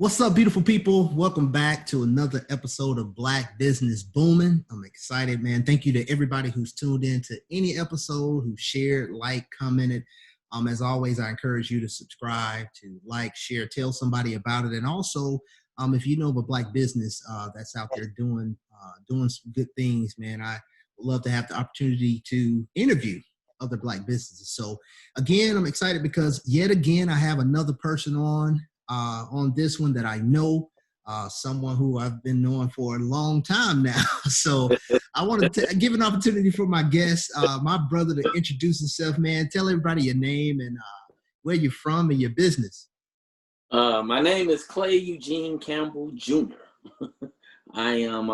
What's up, beautiful people? Welcome back to another episode of Black Business Booming. I'm excited, man. Thank you to everybody who's tuned in to any episode, who shared, commented. As always, I encourage you to subscribe, to share, tell somebody about it. And also, if you know of a Black business that's out there doing some good things, man, I would love to have the opportunity to interview other Black businesses. So again, I'm excited because yet again, I have another person on this one that I know, someone who I've been knowing for a long time now. So I want to give an opportunity for my guest, my brother, to introduce himself, man. Tell everybody your name and where you're from and your business. My name is Eugene Campbell Jr. I am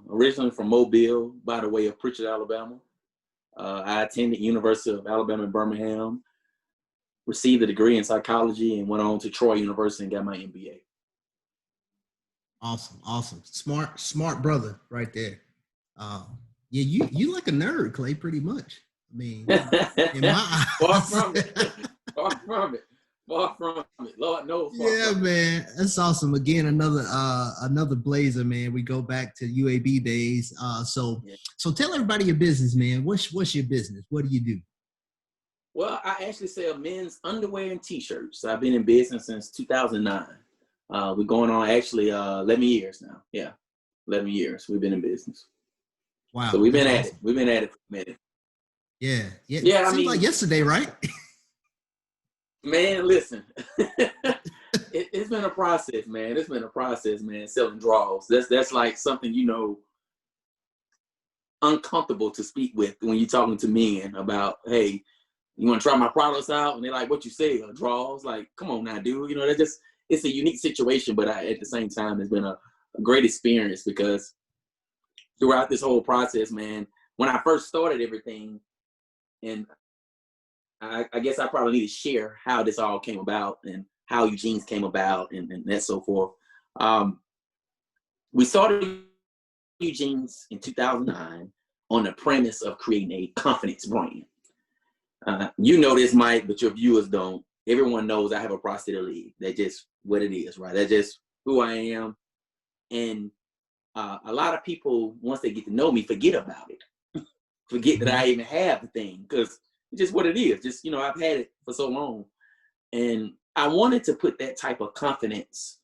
originally from Mobile, by the way of Pritchard, Alabama. I attended University of Alabama in Birmingham, received a degree in psychology, and went on to Troy University and got my MBA. Awesome. Smart brother right there. Yeah, you like a nerd, Clay, pretty much. I mean, in my eyes. Far from it. Lord knows. Yeah, man. That's awesome. Again, another blazer, man. We go back to UAB days. So tell everybody your business, man. What's your business? What do you do? Well, I actually sell men's underwear and t-shirts. I've been in business since 2009. We're going on 11 years now. Yeah, 11 years we've been in business. Wow. So we've been at it. We've been at it for a minute. Yeah. I mean, like yesterday, right? Man, listen. It's been a process, man. It's been a process, man. Selling draws. That's like something, uncomfortable to speak with when you're talking to men about, hey, you want to try my products out? And they're like, what you say, draws? Like, come on now, dude. It's a unique situation, but at the same time, it's been a great experience because throughout this whole process, man, when I first started everything, and I guess I probably need to share how this all came about and how Eugene's came about and that so forth. We started Eugene's in 2009 on the premise of creating a confidence brand. You know this, Mike, but your viewers don't. Everyone knows I have a prosthetic leg. That's just what it is, right? That's just who I am. And a lot of people, once they get to know me, forget about it. Forget that I even have the thing, because it's just what it is. Just, I've had it for so long. And I wanted to put that type of confidence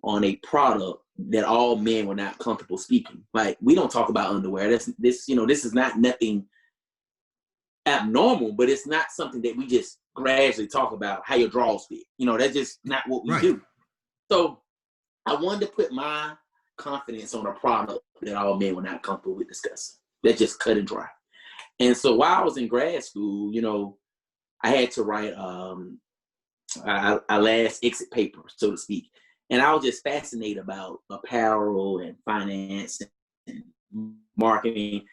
on a product that all men were not comfortable speaking. Like, we don't talk about underwear. This is not nothing abnormal, but it's not something that we just gradually talk about how your drawers fit. That's just not what we do. So I wanted to put my confidence on a product that all men were not comfortable with discussing. That's just cut and dry. And so while I was in grad school, I had to write a last exit paper, so to speak. And I was just fascinated about apparel and finance and marketing.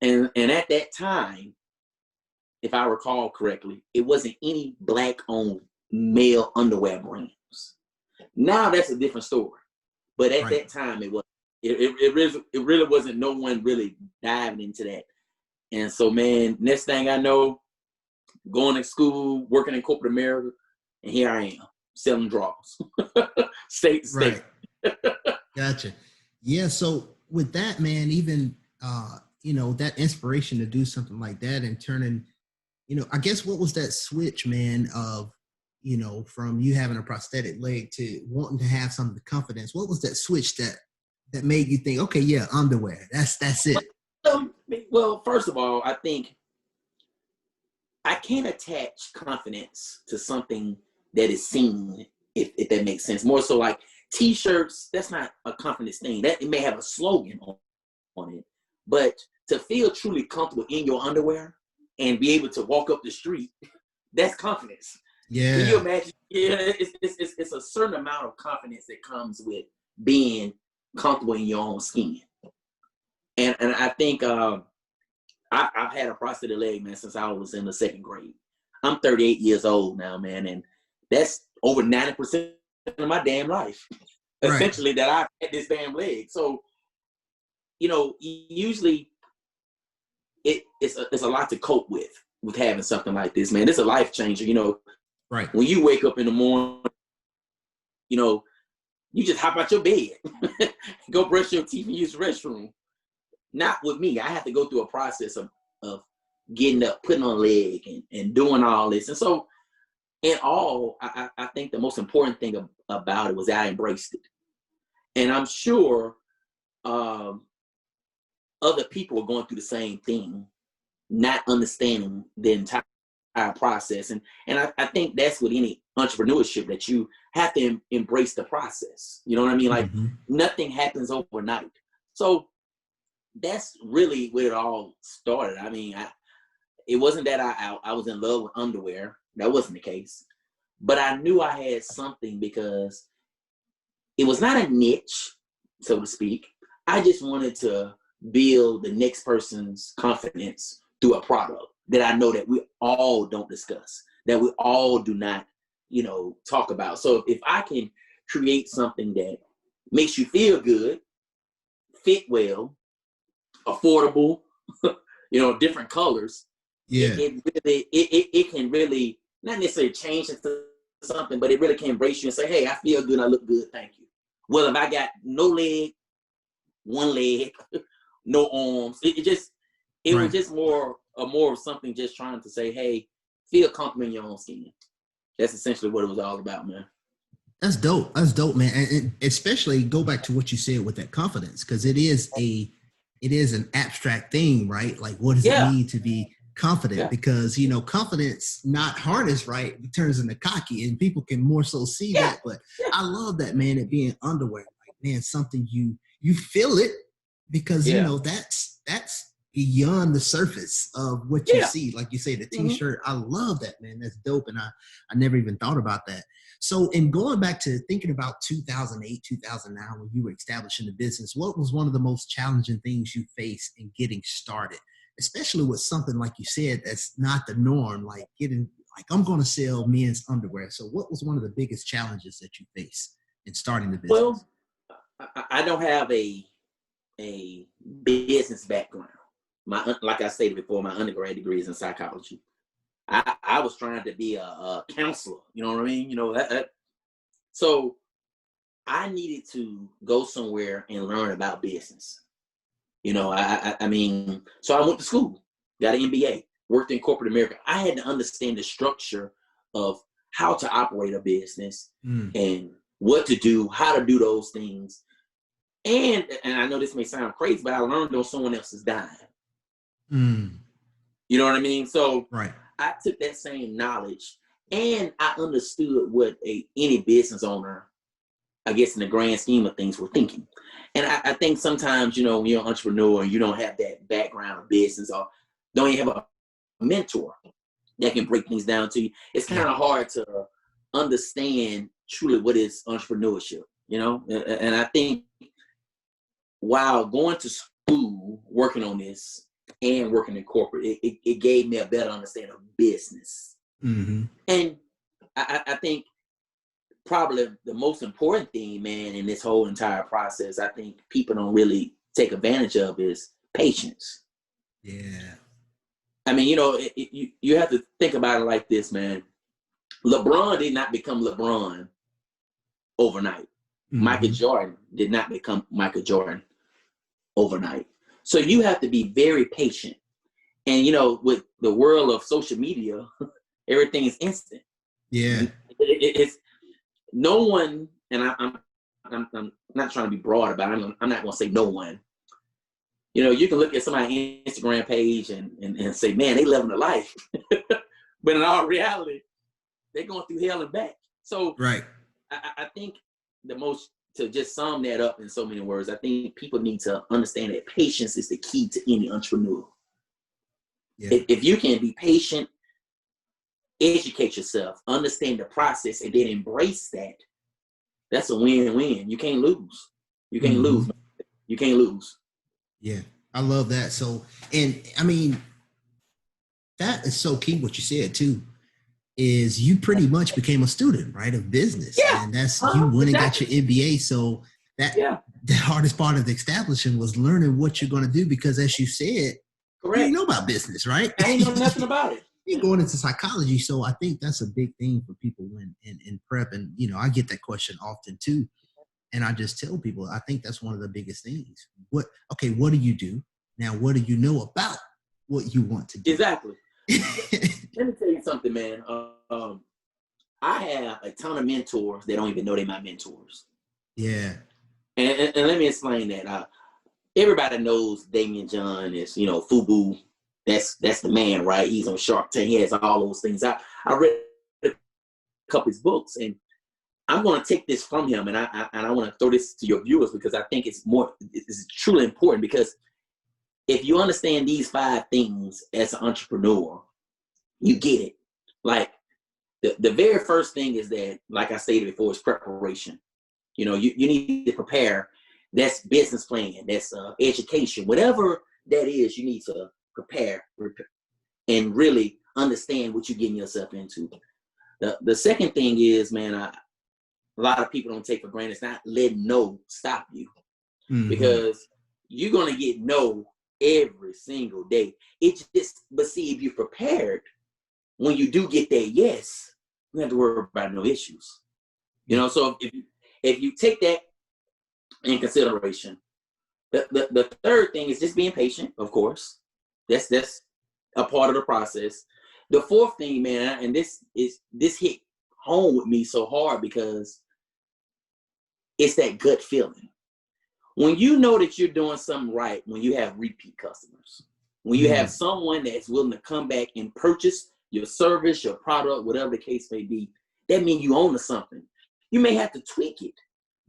And at that time, if I recall correctly, it wasn't any Black-owned male underwear brands. Now that's a different story. But at that time, it was. It really wasn't no one really diving into that. And so, man, next thing I know, going to school, working in corporate America, and here I am, selling draws. State to state. Right. Gotcha. Yeah, so with that, man, even, that inspiration to do something like that and turning, I guess what was that switch, man, of, from you having a prosthetic leg to wanting to have some of the confidence? What was that switch that made you think, okay, yeah, underwear, that's it? Well, first of all, I think I can't attach confidence to something that is seen, if that makes sense. More so like T-shirts, that's not a confidence thing. That it may have a slogan on it, but to feel truly comfortable in your underwear and be able to walk up the street, that's confidence. Yeah. Can you imagine? Yeah, it's a certain amount of confidence that comes with being comfortable in your own skin. And I think I've had a prosthetic leg, man, since I was in the second grade. I'm 38 years old now, man, and that's over 90% of my damn life, essentially, that I've had this damn leg. So, usually it's a lot to cope with having something like this, man. It's a life changer, Right. When you wake up in the morning, you just hop out your bed, go brush your teeth and use the restroom. Not with me. I have to go through a process of getting up, putting on a leg, and doing all this. And so, in all, I think the most important thing about it was that I embraced it. And I'm sure other people are going through the same thing, not understanding the entire process. And I think that's with any entrepreneurship, that you have to embrace the process. You know what I mean? Like, nothing happens overnight. So that's really where it all started. I mean, it wasn't that I was in love with underwear. That wasn't the case. But I knew I had something, because it was not a niche, so to speak. I just wanted to build the next person's confidence through a product that I know that we all don't discuss, that we all do not, talk about. So if I can create something that makes you feel good, fit well, affordable, different colors, it can really not necessarily change into something, but it really can embrace you and say, hey, I feel good, I look good, thank you. Well, if I got no leg, one leg, no arms, it was just more of something, just trying to say, hey, feel comfortable in your own skin. That's essentially what it was all about, man. That's dope. That's dope, man. And especially go back to what you said with that confidence, because it is an abstract thing, right? Like, what does it mean to be confident? Yeah. Because, confidence not harnessed right, it turns into cocky, and people can more so see that. But I love that, man, it being underwear. Like, man, something you feel it, because, that's beyond the surface of what you see. Like you say, the t-shirt, I love that, man. That's dope. And I never even thought about that. So, in going back to thinking about 2008, 2009, when you were establishing the business, what was one of the most challenging things you faced in getting started, especially with something like you said that's not the norm, like I'm going to sell men's underwear. So what was one of the biggest challenges that you faced in starting the business? Well, I don't have a business background. Like I stated before, my undergrad degree is in psychology. I was trying to be a counselor, you know what I mean? So I needed to go somewhere and learn about business. I mean, so I went to school, got an MBA, worked in corporate America. I had to understand the structure of how to operate a business and what to do, how to do those things. And I know this may sound crazy, but I learned on someone else's dime. You know what I mean? So I took that same knowledge, and I understood what any business owner, I guess, in the grand scheme of things, were thinking. And I think sometimes, when you're an entrepreneur and you don't have that background of business, or don't even have a mentor that can break things down to you, it's kind of hard to understand truly what is entrepreneurship, And I think while going to school, working on this, and working in corporate, it gave me a better understanding of business. And I think probably the most important thing, man, in this whole entire process, I think people don't really take advantage of, is patience. Yeah. I mean, you have to think about it like this, man. LeBron did not become LeBron overnight. Michael Jordan did not become Michael Jordan overnight. So you have to be very patient. And, with the world of social media, everything is instant. Yeah. It's no one, and I'm not trying to be broad about it. I'm not going to say no one. You can look at somebody's Instagram page and say, man, they living a life. But in all reality, they're going through hell and back. So I think to just sum that up in so many words, I think people need to understand that patience is the key to any entrepreneur. Yeah. If you can be patient, educate yourself, understand the process, and then embrace that, that's a win-win. You can't lose. You can't lose. You can't lose. Yeah, I love that. So, and I mean, that is so key what you said too, is you pretty much became a student, right, of business. Yeah. And that's, you went and got your MBA. So the hardest part of the establishing was learning what you're going to do, because as you said, you didn't know about business, right? I ain't know nothing about it. You're going into psychology. So I think that's a big thing for people when in prep. And, I get that question often too. And I just tell people, I think that's one of the biggest things. What do you do? Now, what do you know about what you want to do? Exactly. Let me tell you something, man. I have a ton of mentors that don't even know they're my mentors. Yeah. And let me explain that. Everybody knows Damian John is, FUBU. That's the man, right? He's on Shark Tank. He has all those things. I read a couple of his books, and I'm going to take this from him, and I want to throw this to your viewers because I think it's truly important, because if you understand these 5 things as an entrepreneur, you get it. Like the very first thing is that, like I stated before, is preparation. You need to prepare. That's business plan. That's education. Whatever that is, you need to prepare and really understand what you're getting yourself into. The second thing is, man, a lot of people don't take for granted. It's not letting no stop you, because you're gonna get no every single day. But see, if you're prepared, when you do get that yes, you don't have to worry about no issues. So if you take that in consideration, the third thing is just being patient. Of course, that's a part of the process. The fourth thing, man, and this hit home with me so hard because it's that gut feeling. When you know that you're doing something right, when you have repeat customers, when you have someone that's willing to come back and purchase your service, your product, whatever the case may be, that means you own to something. You may have to tweak it,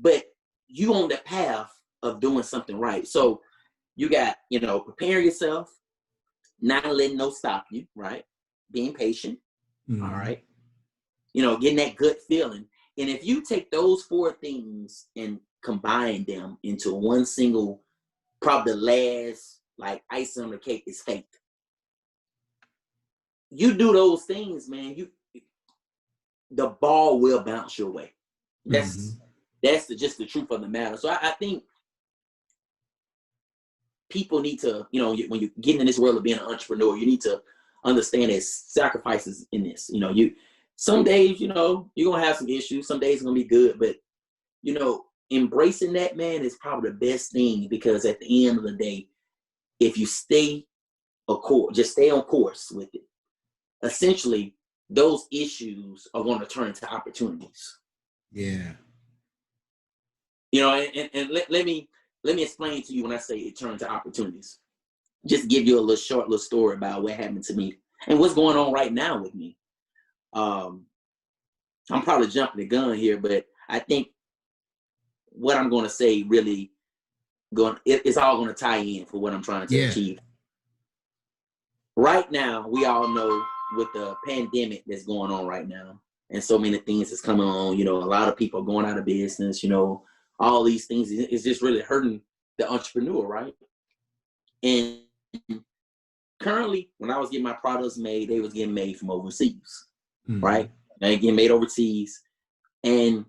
but you on the path of doing something right. So you got, preparing yourself, not letting no stop you, right? Being patient, all right? Getting that gut feeling. And if you take those 4 things and combine them into one single, probably the last, like, icing on the cake is faith. You do those things, man, the ball will bounce your way. That's just the truth of the matter. So I think people need to, when you get in this world of being an entrepreneur, you need to understand there's sacrifices in this. Some days, you're going to have some issues. Some days it's going to be good. But, embracing that, man, is probably the best thing, because at the end of the day, if you just stay on course with it, essentially, those issues are going to turn into opportunities. Yeah. And let me explain to you when I say it turns to opportunities. Just give you a short little story about what happened to me and what's going on right now with me. I'm probably jumping the gun here, but I think what I'm going to say really it's all going to tie in for what I'm trying to achieve. Right now, we all know with the pandemic that's going on right now, and so many things that's coming on, a lot of people are going out of business, all these things is just really hurting the entrepreneur, right? And currently, when I was getting my products made, they was getting made from overseas, right? They getting made overseas. And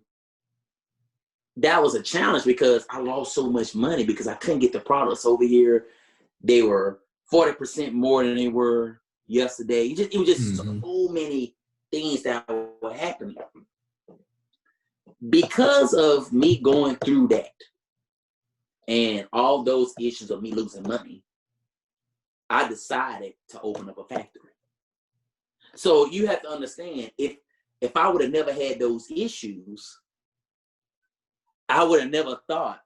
that was a challenge because I lost so much money because I couldn't get the products over here. They were 40% more than they were yesterday. It was just so many things that were happening. Because of me going through that and all those issues of me losing money, I decided to open up a factory. So you have to understand, if I would have never had those issues, I would have never thought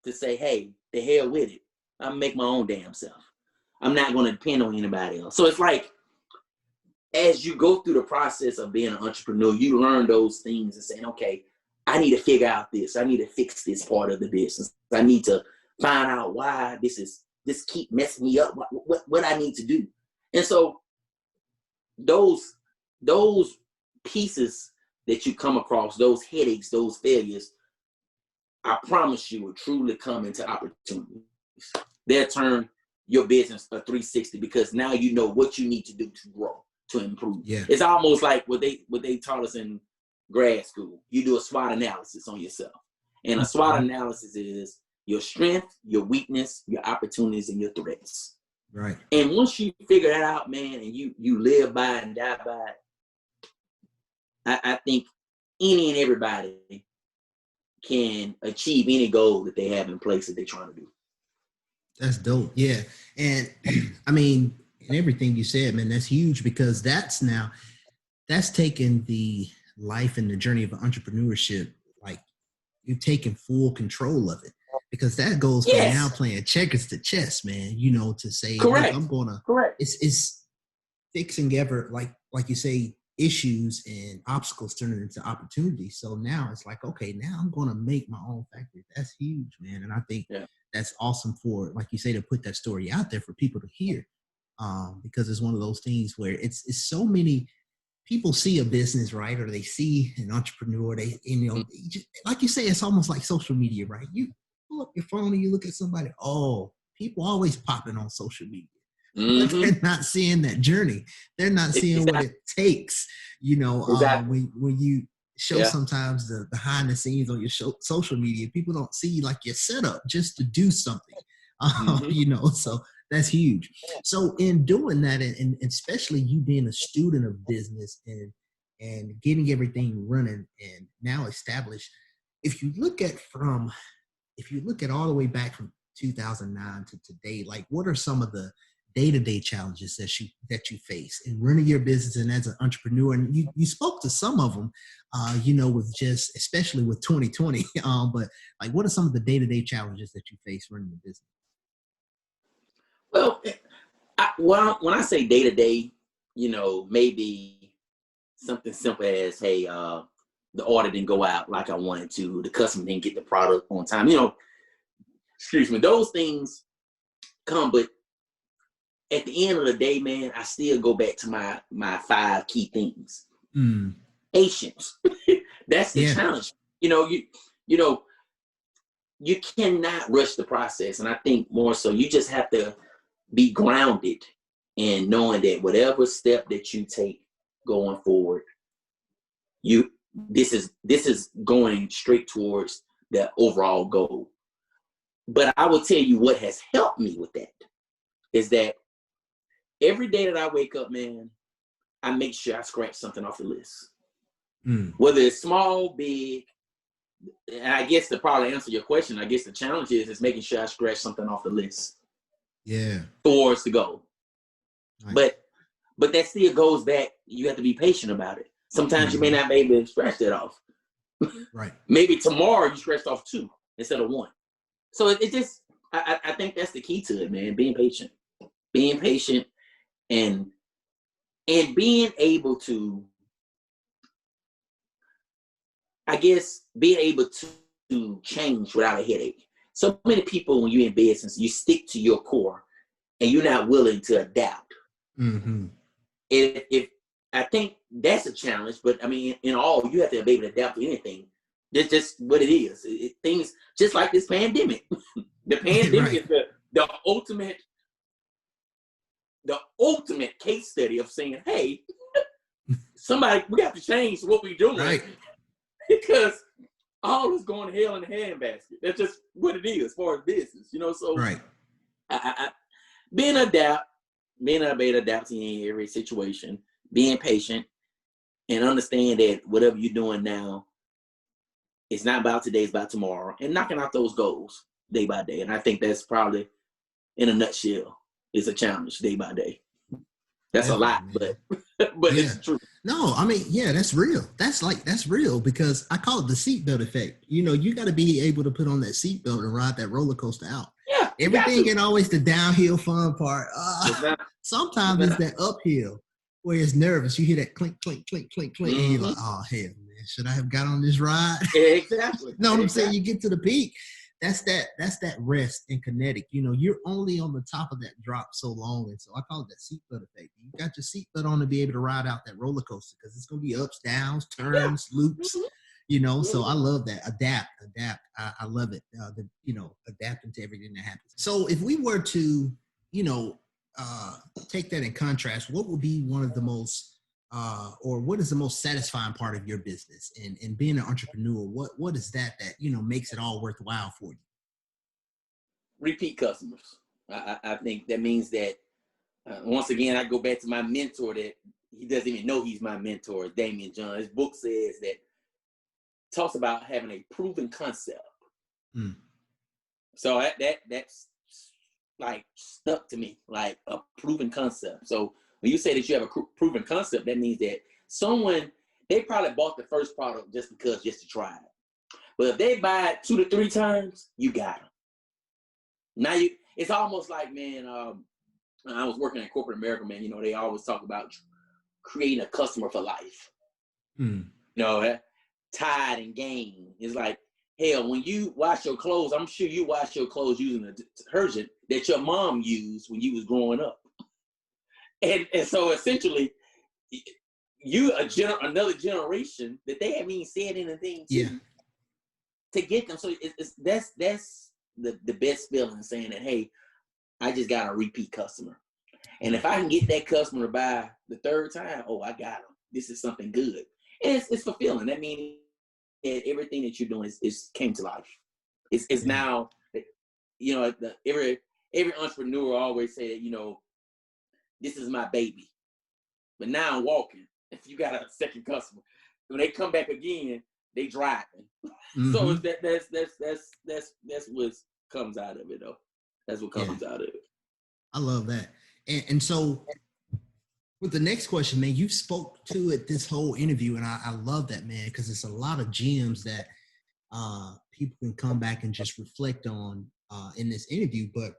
to say, hey, the hell with it. I'll make my own damn self. I'm not going to depend on anybody else. So it's like, as you go through the process of being an entrepreneur, you learn those things and saying, okay, I need to figure out this. I need to fix this part of the business. I need to find out why this keep messing me up. What I need to do. And so those pieces that you come across, those headaches, those failures, I promise you will truly come into opportunities. They'll turn your business a 360 because now you know what you need to do to grow, to improve. Yeah. It's almost like what they taught us in grad school. You do a SWOT analysis on yourself. And a SWOT analysis is your strength, your weakness, your opportunities, and your threats. Right. And once you figure that out, man, and you live by it and die by it, I think any and everybody can achieve any goal that they have in place that they're trying to do. That's dope. Yeah. And I mean, and everything you said, man, that's huge because that's taken the life and the journey of entrepreneurship. Like you've taken full control of it because that goes from now playing checkers to chess, man, to say, correct. Look, I'm going to, correct. It's fixing ever, like you say, issues and obstacles turning into opportunities. So now it's like, okay, now I'm going to make my own factory. That's huge, man. And I think that's awesome for, like you say, to put that story out there for people to hear. Because it's one of those things where it's so many people see a business, right? Or they see an entrepreneur, like you say, it's almost like social media, right? You pull up your phone and you look at somebody, people always popping on social media. But they're not seeing that journey. They're not seeing what it takes, when you show sometimes the behind the scenes on your social media, people don't see like your setup just to do something, so that's huge. So in doing that, and especially you being a student of business and getting everything running and now established, if you look at all the way back from 2009 to today, like what are some of the day-to-day challenges that you face in running your business and as an entrepreneur? And you spoke to some of them, with just, especially with 2020, but like, what are some of the day-to-day challenges that you face running the business? Well, when I say day-to-day, maybe something simple as, hey, the order didn't go out like I wanted to, the customer didn't get the product on time, excuse me, those things come, but at the end of the day, man, I still go back to my 5 key things. Patience. That's the challenge. You cannot rush the process. And I think more so you just have to be grounded in knowing that whatever step that you take going forward, this is going straight towards the overall goal. But I will tell you what has helped me with that is that every day that I wake up, man, I make sure I scratch something off the list. Whether it's small, big, and I guess to probably answer your question, I guess the challenge is making sure I scratch something off the list. Yeah. Towards the goal. Nice. But that still goes back, you have to be patient about it. Sometimes you may not be able to scratch that off. Right. Maybe tomorrow you scratched off 2 instead of 1. So it just, I think that's the key to it, man. Being patient. Being patient and being able to, I guess, being able to change without a headache. So many people, when you're in business, you stick to your core and you're not willing to adapt. If I think that's a challenge, but I mean, in all, you have to be able to adapt to anything. That's just what it is. Things just like this pandemic. The pandemic is the ultimate case study of saying, hey, we have to change what we're doing. Right. Because all is going to hell in a handbasket. That's just what it is as far as business, so right. I being able to adapt in every situation, being patient, and understand that whatever you're doing now, it's not about today, it's about tomorrow, and knocking out those goals day by day. And I think that's probably, in a nutshell, is a challenge day by day. That's a lot, man. but it's true. No, I mean, that's real. That's real because I call it the seatbelt effect. You got to be able to put on that seatbelt and ride that roller coaster out. Yeah. Everything ain't always the downhill fun part. Sometimes it's that uphill where it's nervous. You hear that clink, clink, clink, clink, clink, and you're like, oh, hell, man, should I have got on this ride? Exactly. Know what I'm saying? You get to the peak. That's that rest and kinetic. You're only on the top of that drop so long. And so I call it that seatbelt effect. You got your seatbelt on to be able to ride out that roller coaster because it's going to be ups, downs, turns, loops, so I love that. Adapt. I love it. Adapting to everything that happens. So if we were to, take that in contrast, what would be one of the most, or what is the most satisfying part of your business and being an entrepreneur? What is that makes it all worthwhile for you? Repeat customers. I think that means that once again, I go back to my mentor that he doesn't even know he's my mentor, Damien John. His book says that talks about having a proven concept. Mm. So that's like stuck to me, like a proven concept. So when you say that you have a proven concept, that means that they probably bought the first product just to try it. But if they buy it 2 to 3 times, you got them. Now it's almost like, man, I was working at corporate America, man. You know, they always talk about creating a customer for life. Mm. You know, Tide and Gain. It's like, hell, when you wash your clothes, I'm sure you wash your clothes using a detergent that your mom used when you was growing up. And so essentially, you another generation that they haven't even said anything to get them. So that's the best feeling, saying that, hey, I just got a repeat customer. And if I can get that customer to buy the 3rd time, oh, I got them. This is something good. And it's fulfilling. That means that everything that you're doing is came to life. It's now, you know, every entrepreneur always say that, you know, this is my baby. But now I'm walking. If you got a second customer, when they come back again, they driving. Mm-hmm. So that's what comes out of it, though. That's what comes out of it. I love that. And so with the next question, man, you spoke to it this whole interview, and I love that, man, because it's a lot of gems that people can come back and just reflect on in this interview. But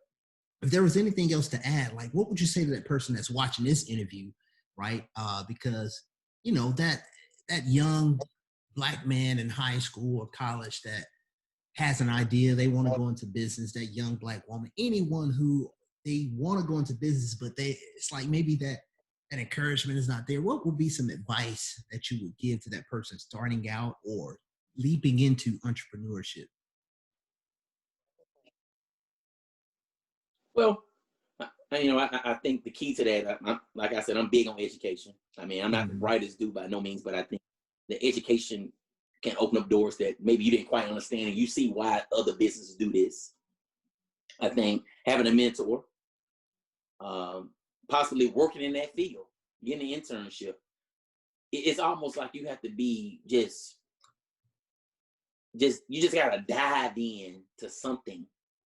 if there was anything else to add, like, what would you say to that person that's watching this interview, right? Because, you know, that young Black man in high school or college that has an idea, they want to go into business, that young Black woman, anyone who they want to go into business, but it's like maybe that encouragement is not there. What would be some advice that you would give to that person starting out or leaping into entrepreneurship? Well, you know, I think the key to that, like I said, I'm big on education. I mean, I'm not the brightest dude by no means, but I think the education can open up doors that maybe you didn't quite understand, and you see why other businesses do this. I think having a mentor, possibly working in that field, getting an internship, it's almost like you have to be you just gotta dive in to something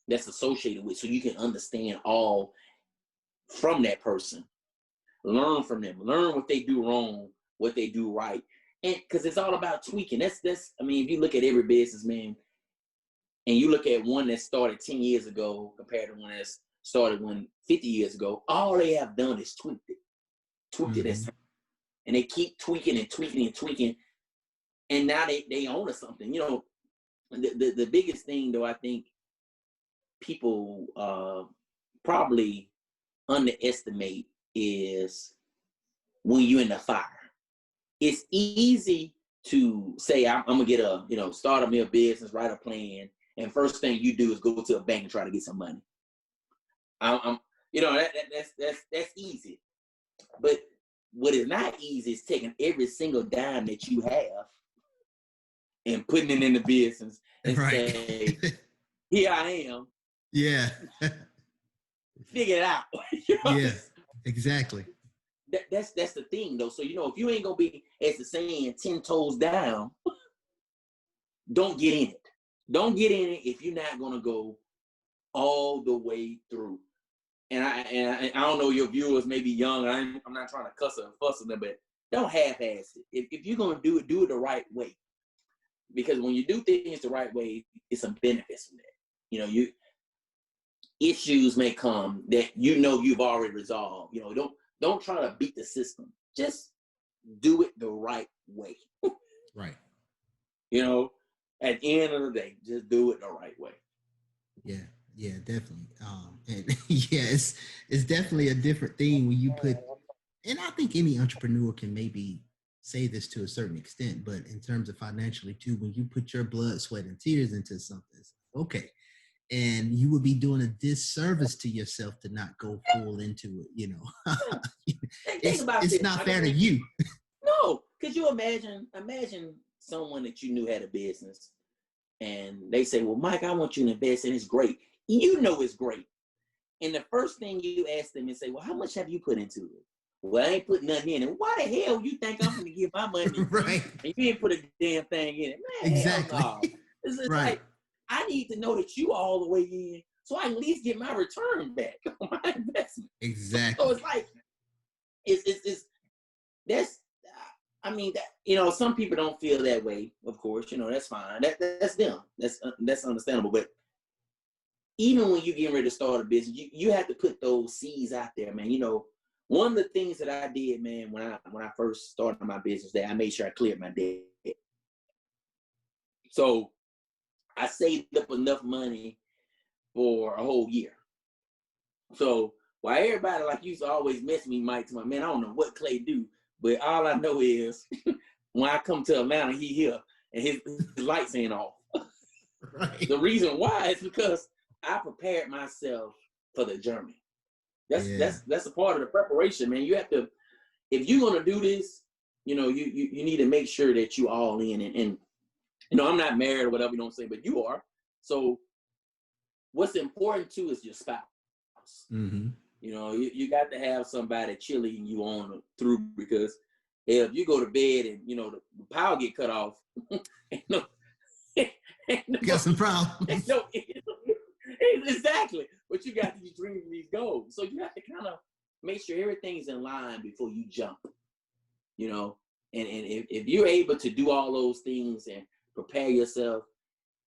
that's associated with, so you can understand all from that person, learn from them, learn what they do wrong, what they do right. And because it's all about tweaking. That's I mean, if you look at every businessman and you look at one that started 10 years ago compared to one that started 50 years ago, all they have done is tweaked it. And they keep tweaking and tweaking and tweaking. And now they own something. You know, the biggest thing, though, I think people probably underestimate is when you're in the fire. It's easy to say, I'm gonna get start a business, write a plan, and first thing you do is go to a bank and try to get some money. That's easy. But what is not easy is taking every single dime that you have and putting it in the business and say, here I am. Yeah. Figure it out. You know? Yeah, exactly. That's the thing, though. So, you know, if you ain't gonna be, as the saying, 10 toes down, don't get in it. Don't get in it if you're not gonna go all the way through. And I don't know, your viewers may be young. I'm not trying to cuss or fuss at them, but don't half-ass it. If you're gonna do it the right way. Because when you do things the right way, it's some benefits from that. You know, issues may come that you've already resolved. You know, don't try to beat the system. Just do it the right way. Right. You know, at the end of the day, just do it the right way. Yeah, definitely. And it's definitely a different thing when you put, and I think any entrepreneur can maybe say this to a certain extent, but in terms of financially too, when you put your blood, sweat, and tears into something, okay. And you would be doing a disservice to yourself to not go full into it, you know. It's not fair to you. No, because you imagine someone that you knew had a business and they say, well, Mike, I want you to invest, and it's great. You know it's great. And the first thing you ask them and say, well, how much have you put into it? well, I ain't putting nothing in it. Why the hell you think I'm going to give my money Right. and you ain't put a damn thing in it? Man, Exactly. hell no. It's just Right. like, I need to know that you all the way in so I can at least get my return back on my investment. Exactly. So it's like, that's, I mean, that, you know, some people don't feel that way, of course, you know, that's fine. That's them. That's understandable. But even when you're getting ready to start a business, you have to put those seeds out there, man. You know, one of the things that I did, man, when I first started my business, that I made sure I cleared my debt. So I saved up enough money for a whole year. So while everybody like used to always mess me, Mike, to my man, I don't know what Clay do, but all I know is when I come to Atlanta, he here and his lights ain't off. Right. The reason why is because I prepared myself for the journey. That's a part of the preparation, man. You have to, if you're gonna do this, you know, you need to make sure that you all in and you know, I'm not married or whatever, you know what I'm saying, but you are. So what's important too is your spouse. Mm-hmm. You know, you got to have somebody chilling you on through, because if you go to bed and you know the power get cut off, ain't no, Got some problems. Exactly. But you got these dreams and these goals, so you have to kind of make sure everything's in line before you jump. You know, and if you're able to do all those things and prepare yourself,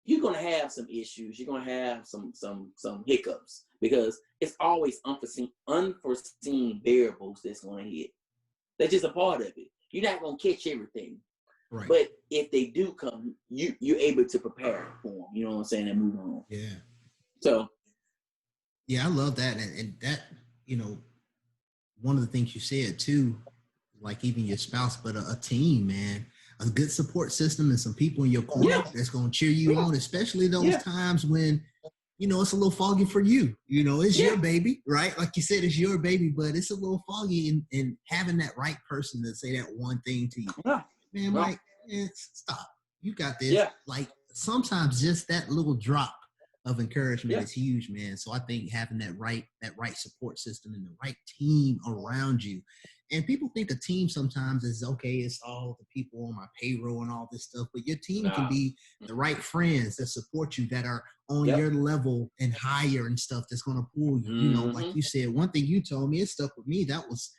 you're gonna have some issues. You're gonna have some hiccups, because it's always unforeseen variables that's gonna hit. That's just a part of it. You're not gonna catch everything, Right. but if they do come, you're able to prepare for them. You know what I'm saying? And move on. Yeah. So. Yeah, I love that, and that, you know, one of the things you said too, like even your spouse, but a team, man, a good support system and some people in your corner that's going to cheer you on, especially those times when, you know, it's a little foggy for you. You know, it's your baby, right? Like you said, it's your baby, but it's a little foggy, and having that right person to say that one thing to you, man, Mike, stop. You got this. Yeah. Like sometimes just that little drop of encouragement is huge, man. So I think having that right support system and the right team around you. And people think a team sometimes is okay, it's all the people on my payroll and all this stuff, but your team can be the right friends that support you, that are on your level and higher and stuff, that's going to pull you. You know, like you said, one thing you told me, it stuck with me. That was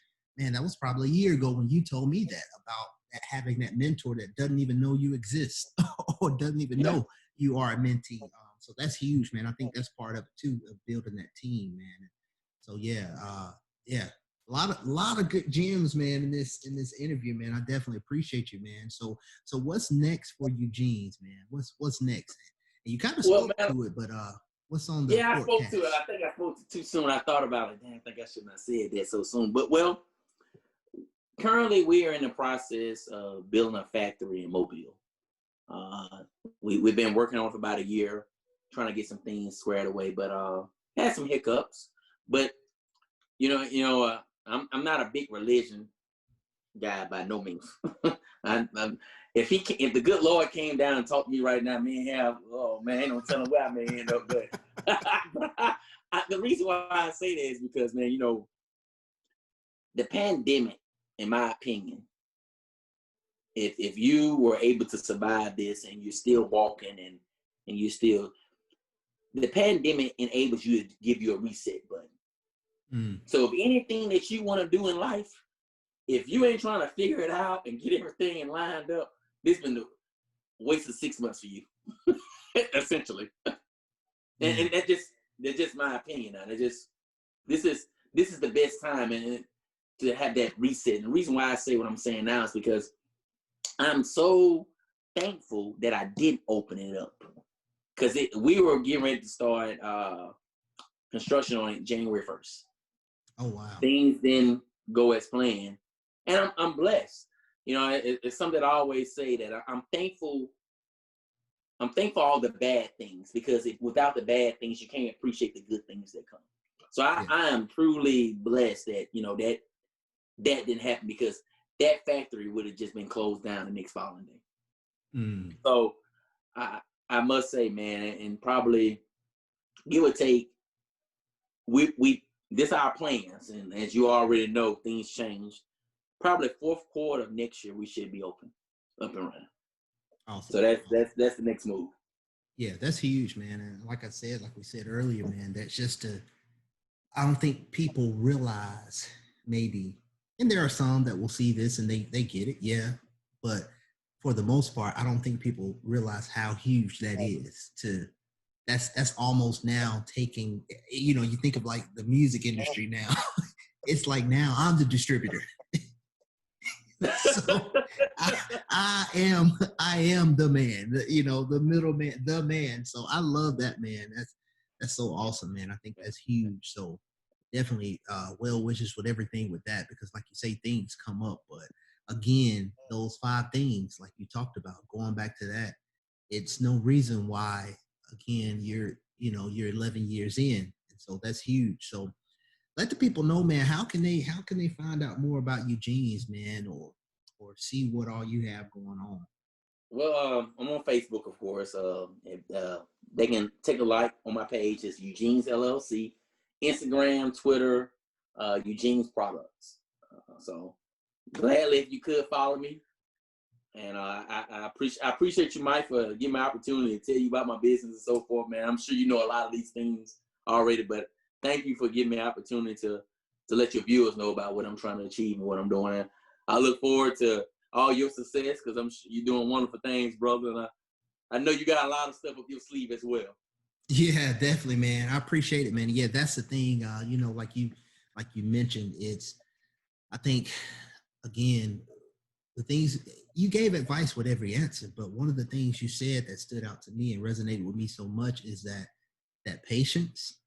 probably a year ago when you told me that, about that, having that mentor that doesn't even know you exist or doesn't even know you are a mentee. So that's huge, man. I think that's part of it too, of building that team, man. So a lot of good gems, man, in this interview, man. I definitely appreciate you, man. So what's next for Eugene's, man? What's next? And you kind of spoke to it, but what's on the I forecast? spoke to it. I think I spoke too soon. I thought about it. Damn, I think I shouldn't have said that so soon. But currently we are in the process of building a factory in Mobile. We've been working on it for about a year, trying to get some things squared away, but had some hiccups. But you know, I'm not a big religion guy by no means. If the good Lord came down and talked to me right now, ain't no telling where I may end up. But the reason why I say that is because, man, you know, the pandemic, in my opinion, if you were able to survive this and you're still walking and you're still, the pandemic enables you to give you a reset button. So if anything that you want to do in life, if you ain't trying to figure it out and get everything lined up, this been the waste of 6 months for you, essentially. And that's just my opinion. Now, this is the best time and to have that reset. And the reason why I say what I'm saying now is because I'm so thankful that I did open it up, because we were getting ready to start construction on it January 1st. Oh wow! Things didn't go as planned, and I'm blessed. You know, it's something that I always say, that I'm thankful. I'm thankful for all the bad things, because without the bad things, you can't appreciate the good things that come. So I am truly blessed that, you know, that didn't happen, because that factory would have just been closed down the next following day. So I must say, man, and probably give or take, we this our plans, and as you already know, things change. Probably fourth quarter of next year, we should be up and running. Awesome. So that's the next move. Yeah, that's huge, man. And like I said, like we said earlier, man, that's just I don't think people realize maybe, and there are some that will see this and they get it, yeah. But for the most part, I don't think people realize how huge that is to that's almost now taking, you think of like the music industry now. It's like now I'm the distributor. So I am the man, the middleman, the man. So I love that, man. That's so awesome, man. I think that's huge. So definitely well wishes with everything with that, because like you say, things come up. But again, those 5 things, like you talked about, going back to that, it's no reason why, again, you're 11 years in. And so that's huge. So let the people know, man, how can they find out more about Eugene's, man, or see what all you have going on? Well, I'm on Facebook, of course. They can take a like on my page. It's Eugene's LLC. Instagram, Twitter, Eugene's Products. So gladly, if you could follow me. And I appreciate you, Mike, for giving me an opportunity to tell you about my business and so forth, man. I'm sure you know a lot of these things already, but thank you for giving me an opportunity to let your viewers know about what I'm trying to achieve and what I'm doing. And I look forward to all your success, because I'm sure you're doing wonderful things, brother. And I know you got a lot of stuff up your sleeve as well. Yeah, definitely, man. I appreciate it, man. Yeah, that's the thing. Like you mentioned, I think, again, the things you gave advice with every answer, but one of the things you said that stood out to me and resonated with me so much is that patience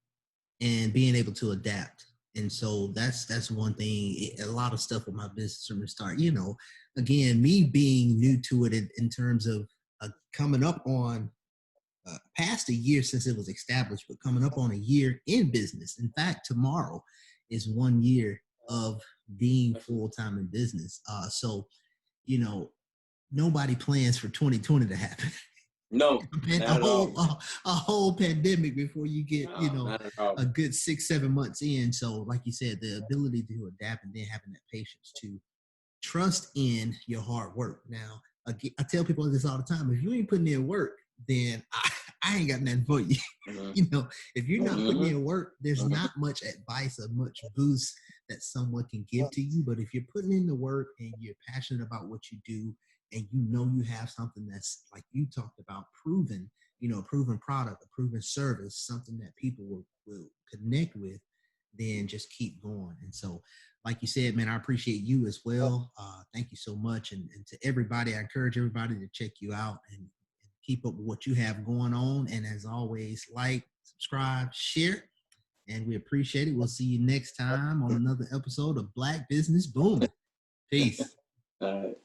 and being able to adapt. And so that's one thing. A lot of stuff with my business from the start, again, me being new to it in terms of coming up on past a year since it was established, but coming up on a year in business. In fact, tomorrow is 1 year of being full-time in business. So, nobody plans for 2020 to happen. No, a whole pandemic before you get, not at all. a good 6-7 months in. So like you said, the ability to adapt and then having that patience to trust in your hard work. Now, again, I tell people this all the time: if you ain't putting in work, then I ain't got nothing for you. Mm-hmm. If you're not putting in work, there's not much advice or much boost that someone can give to you. But if you're putting in the work and you're passionate about what you do, and you have something that's, like you talked about, proven, a proven product, a proven service, something that people will connect with, then just keep going. And so, like you said, man, I appreciate you as well. Thank you so much. And to everybody, I encourage everybody to check you out and keep up with what you have going on. And as always, like, subscribe, share, and we appreciate it. We'll see you next time on another episode of Black Business Booming. Peace. All right.